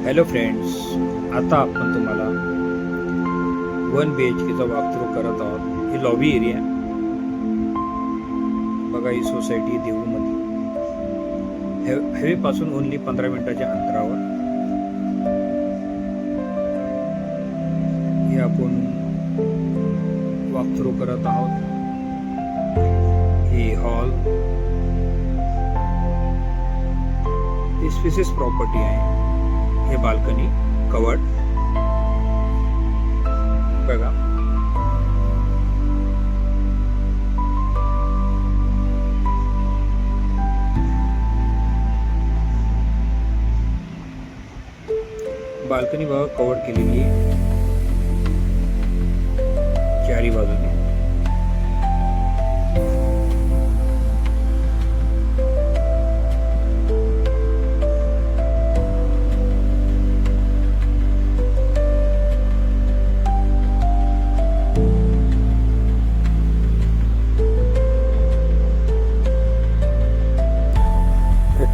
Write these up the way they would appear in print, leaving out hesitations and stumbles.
Hello friends, आता आपण तुम्हाला 1 BHKचा वॉकथ्रू करत आहोत. ही लॉबी एरिया बघा. ही सोसायटी देहूमध्ये हायवे पासून ओनली 15 मिनिटाच्या अंतरावर. हे आपण वॉकथ्रू करत आहोत. ही हॉल, ही स्पेसियस प्रॉपर्टी आहे. हे बाल्कनी कवर्ड बघा. बाल्कनी बघा कवर्ड केलेली आहे चारी बाजूने.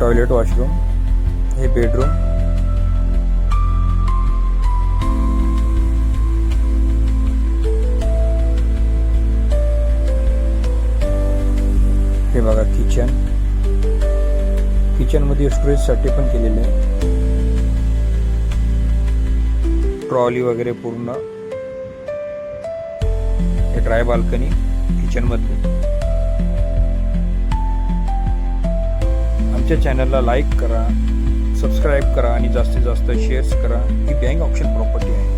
टॉयलेट, वॉशरूम, हे बेडरूम, हे बघा किचन. किचन मध्ये स्टोरेज साठी पण केलेले आहे. ट्रॉली वगैरे पूर्ण. हे ड्राय बाल्कनी किचन मध्ये. आमच्या चॅनलला लाईक करा, सबस्क्राईब करा आणि जास्तीत जास्त शेअर्स करा. ही बँक ऑप्शन प्रॉपर्टी आहे.